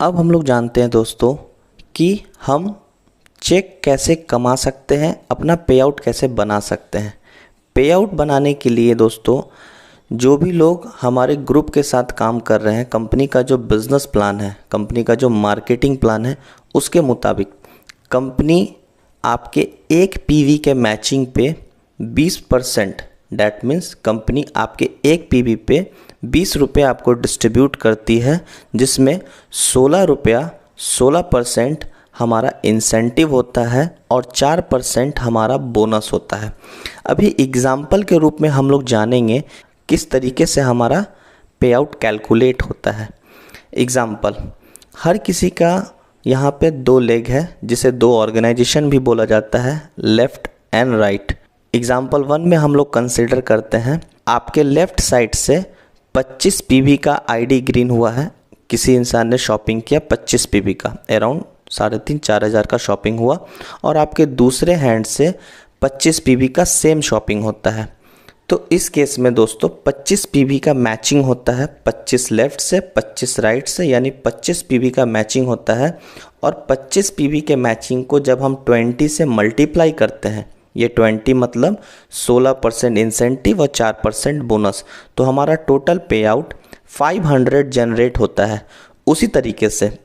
अब हम लोग जानते हैं दोस्तों कि हम चेक कैसे कमा सकते हैं, अपना पे आउट कैसे बना सकते हैं। पे आउट बनाने के लिए दोस्तों जो भी लोग हमारे ग्रुप के साथ काम कर रहे हैं, कंपनी का जो बिज़नेस प्लान है, कंपनी का जो मार्केटिंग प्लान है, उसके मुताबिक कंपनी आपके एक पीवी के मैचिंग पे 20%, डैट मीन्स कंपनी आपके एक पीवी पे 20 रुपये आपको डिस्ट्रीब्यूट करती है, जिसमें 16% हमारा इंसेंटिव होता है और 4% हमारा बोनस होता है। अभी एग्ज़ाम्पल के रूप में हम लोग जानेंगे किस तरीके से हमारा पे आउट कैलकुलेट होता है। एग्ज़ाम्पल, हर किसी का यहाँ पे 2 लेग है, जिसे 2 ऑर्गेनाइजेशन भी बोला जाता है, लेफ़्ट एंड राइट। एग्ज़ाम्पल 1 में हम लोग कंसिडर करते हैं आपके लेफ़्ट साइड से 25 पीवी का आईडी ग्रीन हुआ है, किसी इंसान ने शॉपिंग किया 25 पीवी का, अराउंड 3,500-4 हज़ार का शॉपिंग हुआ, और आपके दूसरे हैंड से 25 पीवी का सेम शॉपिंग होता है। तो इस केस में दोस्तों 25 पीवी का मैचिंग होता है, 25 लेफ़्ट से 25 राइट से, यानी 25 पीवी का मैचिंग होता है। और 25 पीवी के मैचिंग को जब हम 20 से मल्टीप्लाई करते हैं, ये 20 मतलब 16% इंसेंटिव और 4% बोनस, तो हमारा टोटल पे आउट 500 जनरेट होता है। उसी तरीके से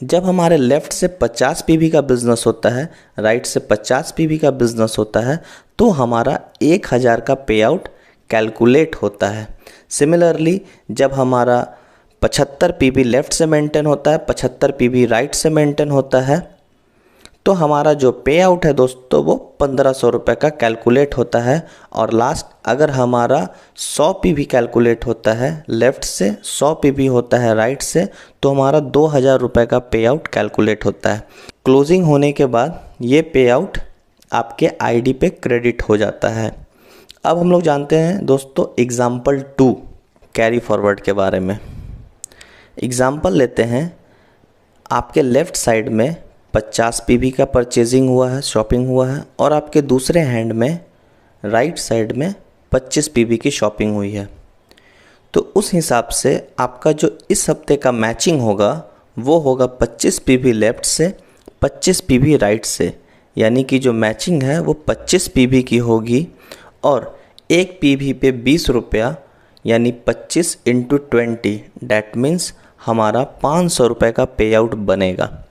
जब हमारे लेफ़्ट से 50 पीवी का बिज़नेस होता है, राइट से 50 पीवी का बिज़नेस होता है, तो हमारा 1000 का पे आउट कैलकुलेट होता है। सिमिलरली जब हमारा 75 पीवी लेफ़्ट से मेंटेन होता है, 75 पीवी राइट से मेंटेन होता है, तो हमारा जो पे आउट है दोस्तों वो 1500 रुपये का कैलकुलेट होता है। और लास्ट अगर हमारा 100 पीवी कैलकुलेट होता है लेफ़्ट से, 100 पीवी होता है राइट से, तो हमारा 2000 रुपये का पे आउट कैलकुलेट होता है। क्लोजिंग होने के बाद ये पे आउट आपके आईडी पे क्रेडिट हो जाता है। अब हम लोग जानते हैं दोस्तों एग्ज़ाम्पल 2 कैरी फॉरवर्ड के बारे में। एग्ज़ाम्पल लेते हैं, आपके लेफ़्ट साइड में 50 पीवी का परचेजिंग हुआ है, शॉपिंग हुआ है, और आपके दूसरे हैंड में राइट साइड में 25 पीवी की शॉपिंग हुई है। तो उस हिसाब से आपका जो इस हफ्ते का मैचिंग होगा वो होगा 25 पीवी लेफ़्ट से, 25 पीवी राइट से, यानी कि जो मैचिंग है वो 25 पीवी की होगी। और एक पीवी पे 20 रुपया, यानी 25 × 20, डैट मीन्स हमारा 500 रुपये का पे आउट बनेगा।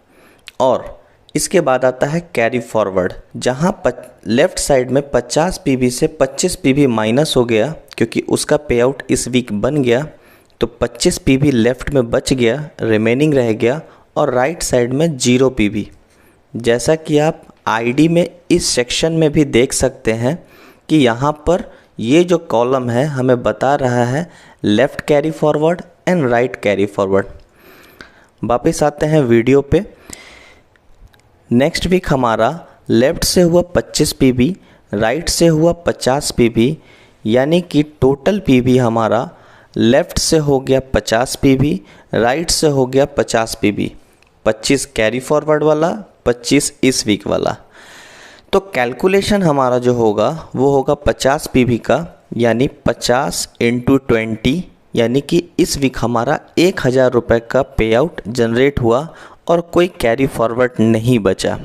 और इसके बाद आता है कैरी फॉरवर्ड, जहाँ लेफ़्ट साइड में 50 पीवी से 25 पीवी माइनस हो गया, क्योंकि उसका पे आउट इस वीक बन गया, तो 25 पीवी लेफ़्ट में बच गया, रिमेनिंग रह गया, और राइट साइड में 0 पीवी। जैसा कि आप आईडी में इस सेक्शन में भी देख सकते हैं कि यहाँ पर ये जो कॉलम है हमें बता रहा है left carry forward and right carry forward. वापस आते हैं वीडियो पे। नेक्स्ट वीक हमारा लेफ़्ट से हुआ 25 पीवी, राइट से हुआ 50 पीवी, यानी कि टोटल पीवी हमारा लेफ़्ट से हो गया 50 पीवी, राइट से हो गया 50 पीवी, 25 कैरी फॉरवर्ड वाला, 25 इस वीक वाला। तो कैलकुलेशन हमारा जो होगा वो होगा 50 पीवी का, यानी 50 × 20, यानी कि इस वीक हमारा 1000 रुपये का पे आउट जनरेट हुआ और कोई कैरी फॉरवर्ड नहीं बचा।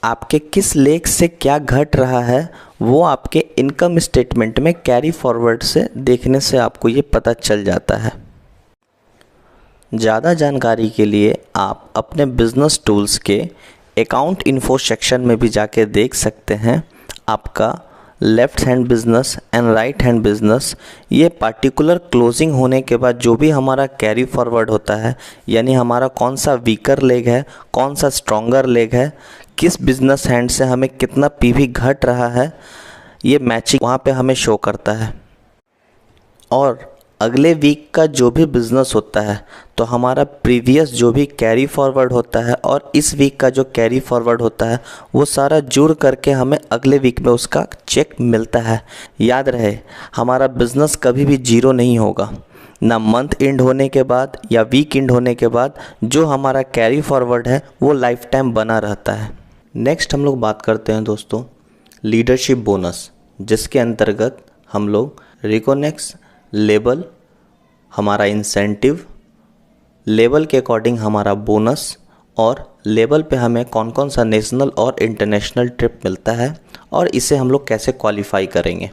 आपके किस लेग से क्या घट रहा है वो आपके इनकम स्टेटमेंट में कैरी फॉरवर्ड से देखने से आपको ये पता चल जाता है। ज़्यादा जानकारी के लिए आप अपने बिजनेस टूल्स के अकाउंट इन्फो सेक्शन में भी जाके देख सकते हैं आपका left hand business and right hand business, ये पार्टिकुलर क्लोजिंग होने के बाद जो भी हमारा कैरी फॉरवर्ड होता है, यानी हमारा कौन सा वीकर लेग है, कौन सा स्ट्रॉन्गर लेग है, किस बिज़नेस हैंड से हमें कितना पीवी घट रहा है, ये मैचिंग वहाँ पे हमें शो करता है। और अगले वीक का जो भी बिज़नेस होता है तो हमारा प्रीवियस जो भी कैरी फॉरवर्ड होता है और इस वीक का जो कैरी फॉरवर्ड होता है वो सारा जुड़ करके हमें अगले वीक में उसका चेक मिलता है। याद रहे, हमारा बिज़नेस कभी भी जीरो नहीं होगा, ना मंथ एंड होने के बाद या वीक एंड होने के बाद जो हमारा कैरी फॉरवर्ड है वो लाइफ टाइम बना रहता है। नेक्स्ट हम लोग बात करते हैं दोस्तों लीडरशिप बोनस, जिसके अंतर्गत हम लोग रिकोनेक्स लेबल, हमारा इंसेंटिव लेवल के अकॉर्डिंग हमारा बोनस और लेवल पे हमें कौन कौन सा नेशनल और इंटरनेशनल ट्रिप मिलता है और इसे हम लोग कैसे क्वालिफाई करेंगे।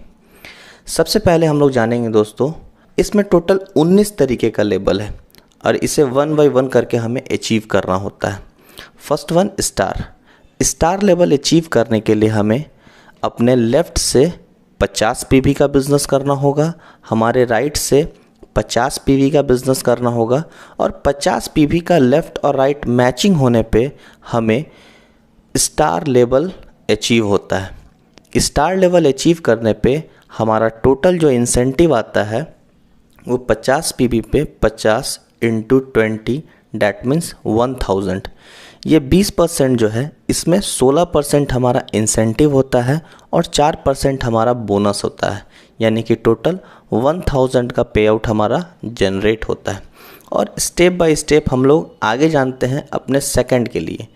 सबसे पहले हम लोग जानेंगे दोस्तों, इसमें टोटल 19 तरीके का लेवल है और इसे 1 बाय 1 करके हमें अचीव करना होता है। First one star level achieve करने के लिए हमें अपने लेफ़्ट से 50 पीवी का बिज़नेस करना होगा, हमारे राइट से 50 पीवी का बिज़नेस करना होगा और 50 पीवी का लेफ़्ट और राइट मैचिंग होने पे हमें स्टार लेवल अचीव होता है। स्टार लेवल अचीव करने पे हमारा टोटल जो इंसेंटिव आता है वो 50 पीवी पे 50 × 20 डैट मीन्स 1000। ये 20% जो है इसमें 16% हमारा इंसेंटिव होता है और 4% हमारा बोनस होता है, यानी कि टोटल 1000 का पे आउट हमारा जनरेट होता है। और स्टेप बाय स्टेप हम लोग आगे जानते हैं अपने सेकंड के लिए।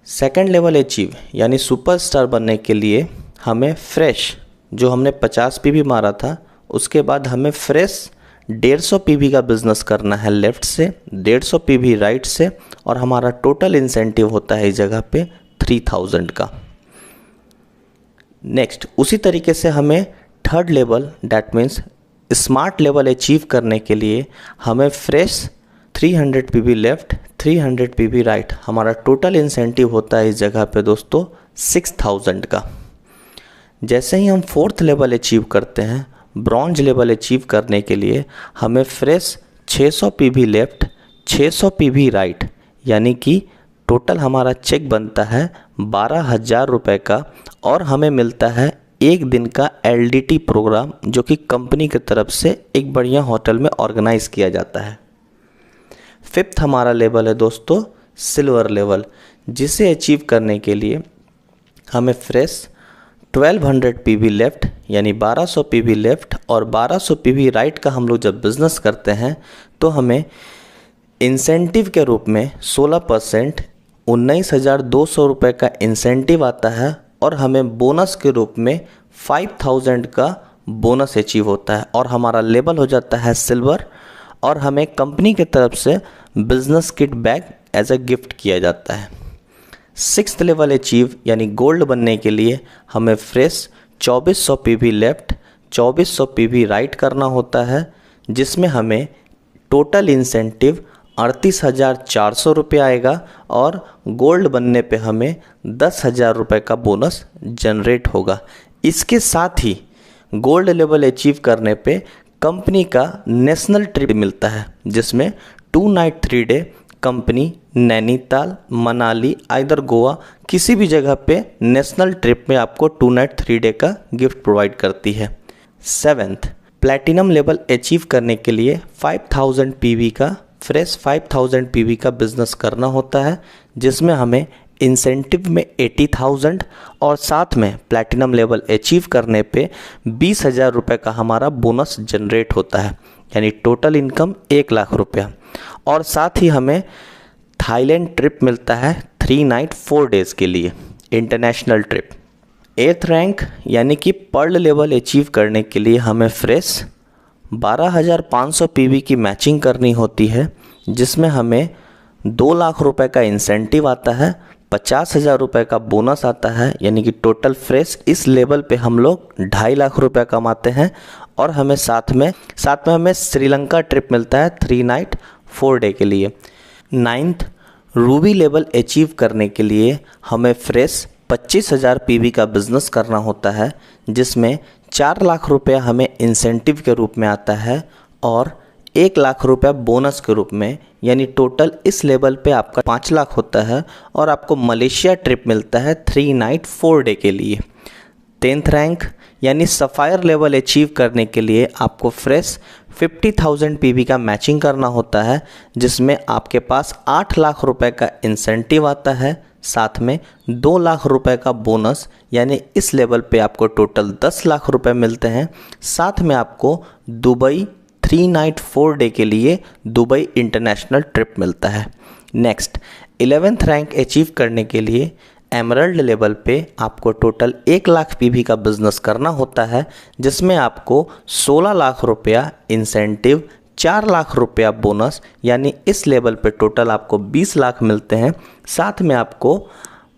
सेकंड लेवल अचीव यानी सुपरस्टार बनने के लिए हमें फ्रेश, जो हमने 50 पीवी मारा था उसके बाद हमें फ्रेश 150 पीवी का बिज़नेस करना है लेफ़्ट से, 150 पीवी राइट से और हमारा टोटल इंसेंटिव होता है इस जगह पे 3000 का। नेक्स्ट उसी तरीके से हमें third level that means smart level achieve करने के लिए हमें fresh 300 PV left, 300 PV right, हमारा टोटल इंसेंटिव होता है इस जगह पे दोस्तों 6000 का। जैसे ही हम फोर्थ लेवल अचीव करते हैं, ब्रॉन्ज लेवल अचीव करने के लिए हमें fresh 600 PV left, 600 PV right, यानी कि टोटल हमारा चेक बनता है 12,000 रुपये का और हमें मिलता है एक दिन का LDT प्रोग्राम, जो कि कंपनी की तरफ से एक बढ़िया होटल में ऑर्गेनाइज किया जाता है। फिफ्थ हमारा लेवल है दोस्तों सिल्वर लेवल, जिसे अचीव करने के लिए हमें फ्रेश 1200 पीवी लेफ़्ट यानी 1200 पीवी लेफ़्ट और 1200 पीवी राइट का हम लोग जब बिज़नेस करते हैं तो हमें इंसेंटिव के रूप में 16% 19,200 रुपये का इंसेंटिव आता है और हमें बोनस के रूप में 5000 का बोनस अचीव होता है और हमारा लेवल हो जाता है सिल्वर और हमें कंपनी की तरफ से business kit bag as a gift किया जाता है। सिक्स्थ लेवल अचीव यानी गोल्ड बनने के लिए हमें fresh 2400 PV left, 2400 PV right करना होता है, जिसमें हमें टोटल इंसेंटिव 38,400 रुपये आएगा और गोल्ड बनने पे हमें 10,000 रुपये का बोनस जनरेट होगा। इसके साथ ही गोल्ड लेवल अचीव करने पे कंपनी का नेशनल ट्रिप मिलता है, जिसमें 2 night 3 day company Nainital, Manali, either Goa किसी भी जगह पे नेशनल ट्रिप में आपको 2 नाइट 3 डे का गिफ्ट प्रोवाइड करती है। सेवेंथ प्लैटिनम लेवल अचीव करने के लिए 5000 पीवी का फ्रेश 5000 पीवी का बिज़नेस करना होता है, जिसमें हमें इंसेंटिव में 80,000 और साथ में प्लैटिनम लेवल अचीव करने पे 20,000 रुपये का हमारा बोनस जनरेट होता है, यानी टोटल इनकम 1 लाख रुपया। और साथ ही हमें थाईलैंड ट्रिप मिलता है 3 नाइट 4 डेज़ के लिए इंटरनेशनल ट्रिप। 8th रैंक यानी कि पर्ल लेवल अचीव करने के लिए हमें फ्रेश 12,500 पीवी की मैचिंग करनी होती है, जिसमें हमें 2 लाख रुपए का इंसेंटिव आता है, 50,000 रुपये का बोनस आता है, यानी कि टोटल फ्रेश इस लेवल पे हम लोग 2.5 लाख रुपये कमाते हैं। और हमें साथ में हमें श्रीलंका ट्रिप मिलता है 3 नाइट 4 डे के लिए। 9th रूबी लेवल अचीव करने के लिए हमें फ्रेश 25,000 पीवी का बिज़नेस करना होता है, जिसमें 4 लाख रुपया हमें इंसेंटिव के रूप में आता है और 1 लाख रुपया बोनस के रूप में, यानी टोटल इस लेवल पे आपका 5 लाख होता है और आपको मलेशिया ट्रिप मिलता है 3 नाइट 4 डे के लिए। 10th रैंक यानी सफ़ायर लेवल अचीव करने के लिए आपको फ्रेश 50,000 पीवी का मैचिंग करना होता है, जिसमें आपके पास 8 लाख रुपए का इंसेंटिव आता है, साथ में 2 लाख रुपए का बोनस, यानी इस लेवल पे आपको टोटल 10 लाख रुपए मिलते हैं। साथ में आपको दुबई 3 नाइट 4 डे के लिए दुबई इंटरनेशनल ट्रिप मिलता है। नेक्स्ट 11th रैंक अचीव करने के लिए एमरल्ड लेवल पे आपको टोटल 1 लाख पीवी का बिज़नेस करना होता है, जिसमें आपको 16 लाख रुपया इंसेंटिव, 4 लाख रुपया बोनस, यानी इस लेवल पे टोटल आपको 20 लाख मिलते हैं। साथ में आपको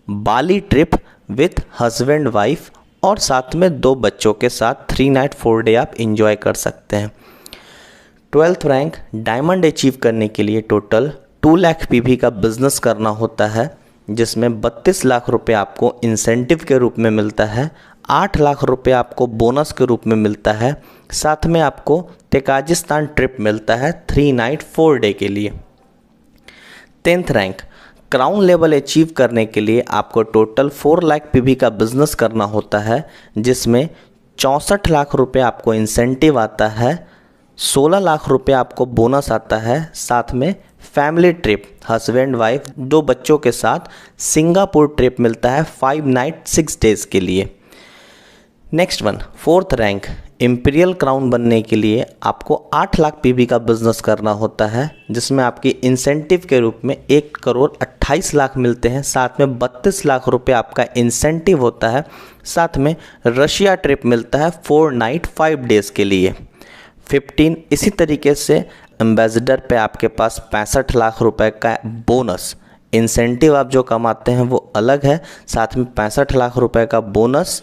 बाली ट्रिप विथ हस्बैंड वाइफ और साथ में 2 बच्चों के साथ 3 नाइट 4 डे आप इंजॉय कर सकते हैं। 12th रैंक डायमंड अचीव करने के लिए टोटल 2 लाख पीवी का बिजनेस करना होता है, जिसमें 32 लाख रुपए आपको इंसेंटिव के रूप में मिलता है, 8 लाख रुपए आपको बोनस के रूप में मिलता है, साथ में आपको तेकाजिस्तान ट्रिप मिलता है 3 नाइट 4 डे के लिए। 10th rank crown level achieve करने के लिए आपको टोटल 4 लाख पीवी का बिजनेस करना होता है, जिसमें 64 लाख रुपए आपको इंसेंटिव आता है, 16 लाख रुपए आपको बोनस आता है, साथ में फैमिली ट्रिप हस्बैंड वाइफ 2 बच्चों के साथ सिंगापुर ट्रिप मिलता है 5 नाइट 6 डेज़ के लिए। Next one 4th rank imperial crown बनने के लिए आपको 8 लाख पीवी का बिजनेस करना होता है, जिसमें आपकी इंसेंटिव के रूप में 1 करोड़ 28 लाख मिलते हैं, साथ में 32 लाख रुपए आपका इंसेंटिव होता है, साथ में रशिया ट्रिप मिलता है 4 नाइट 5 डेज़ के लिए। 15 इसी तरीके से एम्बेसडर पे आपके पास 65 लाख रुपए का बोनस, इंसेंटिव आप जो कमाते हैं वो अलग है, साथ में 65 लाख रुपए का bonus.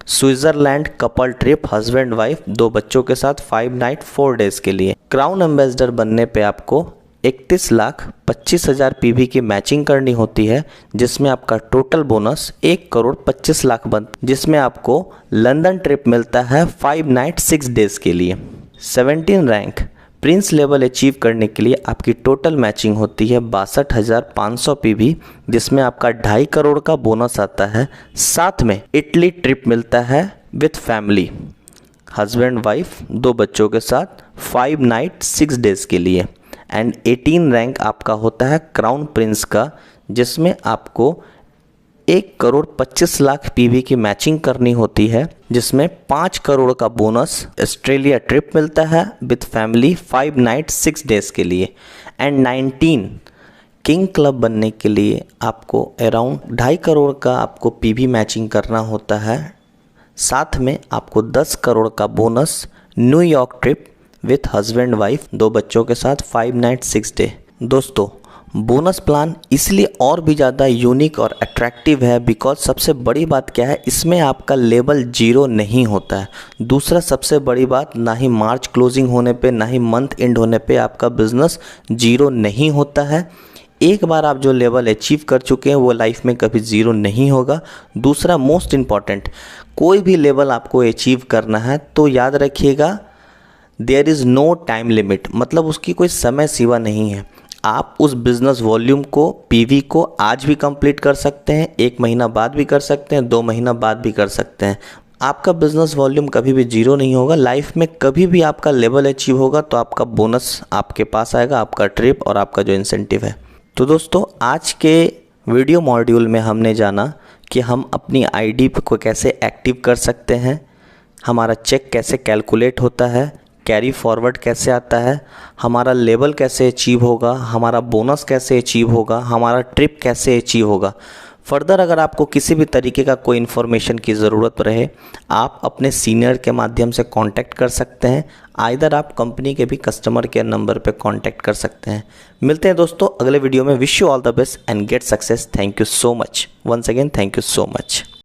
Switzerland couple trip husband wife 2 बच्चों के साथ 5 नाइट 4 डेज़ के लिए। क्राउन एम्बेसडर बनने पे आपको 31 लाख 25 हज़ार पीवी की मैचिंग करनी होती है, जिसमें आपका टोटल बोनस 1 करोड़ 25 लाख बनता, जिसमें आपको लंदन ट्रिप मिलता है 5 नाइट 6 डेज़ के लिए। 17 रैंक प्रिंस लेवल अचीव करने के लिए आपकी टोटल मैचिंग होती है 62,500 पीवी, जिसमें आपका 2.5 करोड़ का बोनस आता है, साथ में इटली ट्रिप मिलता है विथ फैमिली हस्बैंड वाइफ 2 बच्चों के साथ 5 नाइट 6 डेज़ के लिए। एंड 18 रैंक आपका होता है क्राउन प्रिंस का, जिसमें आपको 1 करोड़ 25 लाख पीवी की मैचिंग करनी होती है, जिसमें 5 करोड़ का बोनस ऑस्ट्रेलिया ट्रिप मिलता है विथ फैमिली 5 नाइट 6 डेज़ के लिए। एंड 19 किंग क्लब बनने के लिए आपको अराउंड 2.5 करोड़ का आपको पीवी मैचिंग करना होता है, साथ में आपको 10 करोड़ का bonus New York trip with husband wife 2 बच्चों के साथ 5 नाइट 6 डे। दोस्तों बोनस प्लान इसलिए और भी ज़्यादा यूनिक और अट्रैक्टिव है बिकॉज सबसे बड़ी बात क्या है, इसमें आपका लेवल 0 नहीं होता है। दूसरा सबसे बड़ी बात, ना ही मार्च क्लोजिंग होने पे ना ही मंथ एंड होने पे आपका बिजनेस 0 नहीं होता है। एक बार आप जो लेवल अचीव कर चुके हैं वो लाइफ में कभी 0 नहीं होगा। दूसरा मोस्ट इम्पॉर्टेंट, कोई भी लेवल आपको अचीव करना है तो याद रखिएगा there is no time limit, मतलब उसकी कोई समय सीमा नहीं है। आप उस बिज़नेस वॉल्यूम को पीवी को आज भी कंप्लीट कर सकते हैं, 1 महीना बाद भी कर सकते हैं, 2 महीना बाद भी कर सकते हैं। आपका बिज़नेस वॉल्यूम कभी भी 0 नहीं होगा। लाइफ में कभी भी आपका लेवल अचीव होगा तो आपका बोनस आपके पास आएगा, आपका ट्रिप और आपका जो इंसेंटिव है। तो दोस्तों आज के वीडियो मॉड्यूल में हमने जाना कि हम अपनी आईडी को कैसे एक्टिव कर सकते हैं, हमारा चेक कैसे कैलकुलेट होता है, कैरी फॉरवर्ड कैसे आता है, हमारा लेवल कैसे अचीव होगा, हमारा बोनस कैसे अचीव होगा, हमारा ट्रिप कैसे अचीव होगा। फर्दर अगर आपको किसी भी तरीके का कोई इन्फॉर्मेशन की ज़रूरत रहे, आप अपने सीनियर के माध्यम से कांटेक्ट कर सकते हैं, आइदर आप कंपनी के भी कस्टमर केयर नंबर पे कांटेक्ट कर सकते हैं। मिलते हैं दोस्तों अगले वीडियो में। Wish you all the best and get success. Thank you so much, once again thank you so much.